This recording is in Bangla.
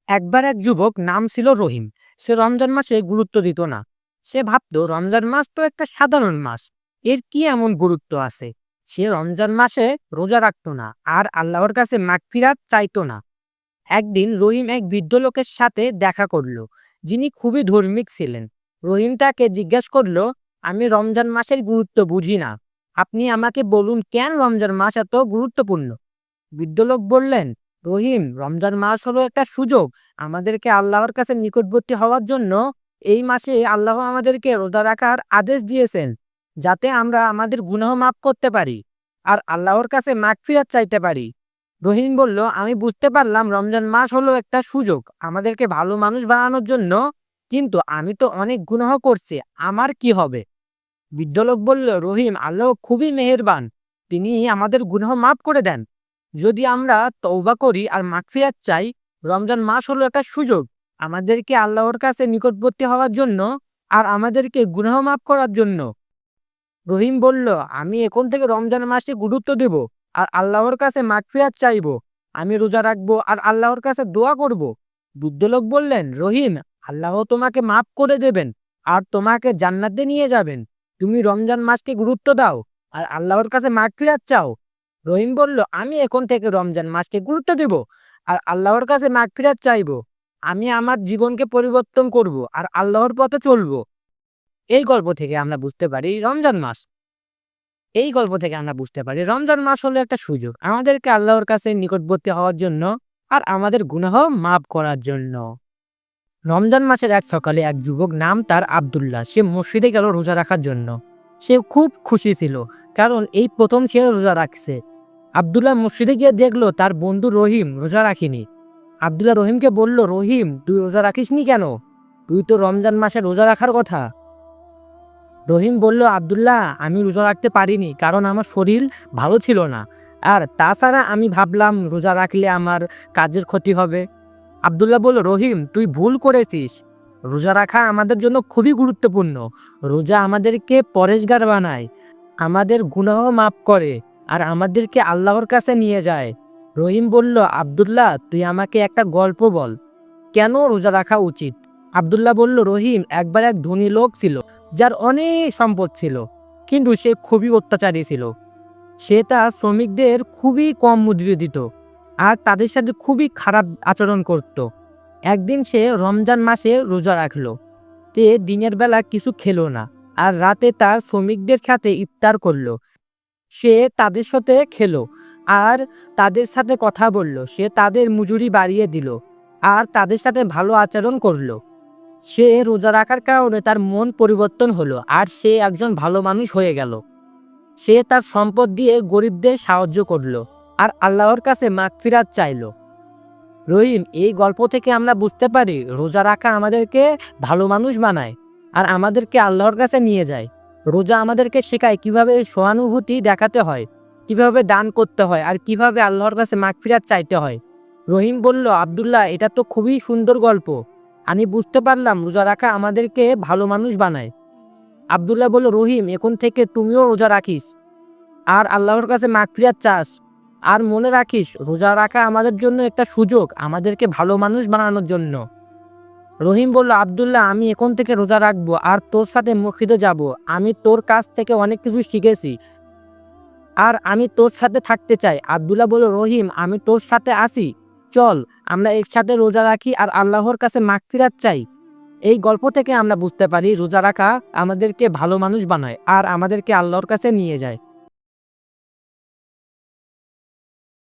একবার এক যুবক নাম ছিল রহিম। সে রমজান মাসে গুরুত্ব দিত না। সে ভাবতো রমজান মাস তো একটা সাধারণ মাস, এর কি এমন গুরুত্ব আছে। সে রমজান মাসে রোজা রাখতো না আর আল্লাহর কাছে মাগফিরাত চাইতো না। একদিন রহিম এক বৃদ্ধ লোকের সাথে দেখা করলো, যিনি খুবই ধার্মিক ছিলেন। রহিম তাকে জিজ্ঞাসা করলো, আমি রমজান মাসের গুরুত্ব বুঝি না, আপনি আমাকে বলুন কেন রমজান মাস এত গুরুত্বপূর্ণ। বৃদ্ধ লোক বললেন, রহিম, রমজান মাস হলো একটা সুযোগ আমাদেরকে আল্লাহর কাছে নিকটবর্তী হওয়ার জন্য। এই মাসে আল্লাহ আমাদেরকে রোজা রাখার আদেশ দিয়েছেন, যাতে আমরা আমাদের গুনাহ মাফ করতে পারি আর আল্লাহর কাছে মাগফিরাত চাইতে পারি। রহিম বলল, আমি বুঝতে পারলাম রমজান মাস হলো একটা সুযোগ আমাদেরকে ভালো মানুষ বানানোর জন্য, কিন্তু আমি তো অনেক গুনাহ করছি, আমার কি হবে? বৃদ্ধ লোক বলল, রহিম, আল্লাহ খুবই মেহেরবান, তিনি আমাদের গুনাহ মাফ করে দেন যদি আমরা তওবা করি আর মাগফিরাত চাই। রমজান মাস হলো একটা সুযোগ আমাদেরকে আল্লাহর কাছে নিকটবর্তী হওয়ার জন্য আর আমাদেরকে গুনাহ মাফ করার জন্য। রহিম বলল, আমি এখন থেকে রমজান মাসে গুরুত্ব দেব আর আল্লাহর কাছে মাগফিরাত চাইব। আমি রোজা রাখবো আর আল্লাহর কাছে দোয়া করব। বৃদ্ধ লোক বললেন, রহিম, আল্লাহ তোমাকে মাফ করে দেবেন আর তোমাকে জান্নাতে নিয়ে যাবেন। তুমি রমজান মাসকে গুরুত্ব দাও আর আল্লাহর কাছে মাগফিরাত চাও। রহিম বলল, আমি এখন থেকে রমজান মাসকে গুরুত্ব দেব আর আল্লাহর কাছে মাগফিরাত চাইব। আমি আমার জীবনকে পরিবর্তন করব আর আল্লাহর পথে চলবো। এই গল্প থেকে আমরা বুঝতে পারি রমজান মাস এই গল্প থেকে আমরা বুঝতে পারি রমজান মাস হলো একটা সুযোগ আমাদেরকে আল্লাহর কাছে নিকটবর্তী হওয়ার জন্য আর আমাদের গুনাহ মাফ করার জন্য। রমজান মাসের এক সকালে এক যুবক, নাম তার আব্দুল্লাহ, সে মসজিদে গেল রোজা রাখার জন্য। সে খুব খুশি ছিল, কারণ এই প্রথম সে রোজা রাখছে। আব্দুল্লাহ মসজিদে গিয়ে দেখলো তার বন্ধু রহিম রোজা রাখিনি। আব্দুল্লাহ রহিমকে বলল, রহিম, তুই রোজা রাখিসনি কেন? তুই তো রমজান মাসে রোজা রাখার কথা। রহিম বলল, আব্দুল্লাহ, আমি রোজা রাখতে পারিনি কারণ আমার শরীর ভালো ছিল না, আর তাছাড়া আমি ভাবলাম রোজা রাখলে আমার কাজের ক্ষতি হবে। আব্দুল্লাহ বলল, রহিম, তুই ভুল করেছিস। রোজা রাখা আমাদের জন্য খুবই গুরুত্বপূর্ণ। রোজা আমাদেরকে পরেশগার বানায়, আমাদের গুনাহ মাফ করে আর আমাদেরকে আল্লাহর কাছে নিয়ে যায়। রহিম বলল, আব্দুল্লাহ, তুই আমাকে একটা গল্প বল, কেন রোজা রাখা উচিত। আব্দুল্লাহ বলল, রহিম, একবার এক ধনী লোক ছিল, যার অনেক সম্পদ ছিল, কিন্তু সে খুবই অত্যাচারী ছিল। সে তার শ্রমিকদের খুবই কম মজুরি দিত আর তাদের সাথে খুবই খারাপ আচরণ করত। একদিন সে রমজান মাসে রোজা রাখলো। তে দিনের বেলা কিছু খেলো না আর রাতে তার শ্রমিকদের সাথে ইফতার করলো। সে তাদের সাথে খেলো আর তাদের সাথে কথা বলল। সে তাদের মজুরি বাড়িয়ে দিল আর তাদের সাথে ভালো আচরণ করলো। সে রোজা রাখার কারণে তার মন পরিবর্তন হলো আর সে একজন ভালো মানুষ হয়ে গেল। সে তার সম্পদ দিয়ে গরিবদের সাহায্য করলো আর আল্লাহর কাছে মাগফিরাত চাইলো। রহিম, এই গল্প থেকে আমরা বুঝতে পারি রোজা রাখা আমাদেরকে ভালো মানুষ বানায় আর আমাদেরকে আল্লাহর কাছে নিয়ে যায়। রোজা আমাদেরকে শেখায় কিভাবে সহানুভূতি দেখাতে হয়, কিভাবে দান করতে হয় আর কিভাবে আল্লাহর কাছে মাগফিরাত চাইতে হয়। রহিম বলল, আব্দুল্লাহ, এটা তো খুবই সুন্দর গল্প, আমি বুঝতে পারলাম রোজা রাখা আমাদেরকে ভালো মানুষ বানায়। আব্দুল্লাহ বলল, রহিম, এখন থেকে তুমিও রোজা রাখিস আর আল্লাহর কাছে মাগফিরাত চাস। আর মনে রাখিস, রোজা রাখা আমাদের জন্য একটা সুযোগ আমাদেরকে ভালো মানুষ বানানোর জন্য। রহিম বলল, আব্দুল্লাহ, আমি এখন থেকে রোজা রাখবো আর তোর সাথে মসজিদে যাব। আমি তোর কাছ থেকে অনেক কিছু শিখেছি আর আমি তোর সাথে থাকতে চাই। আব্দুল্লাহ বলল, রহিম, আমি তোর সাথে আসি, চল আমরা একসাথে রোজা রাখি আর আল্লাহর কাছে মাগফিরাত চাই। এই গল্প থেকে আমরা বুঝতে পারি রোজা রাখা আমাদেরকে ভালো মানুষ বানায় আর আমাদেরকে আল্লাহর কাছে নিয়ে যায়।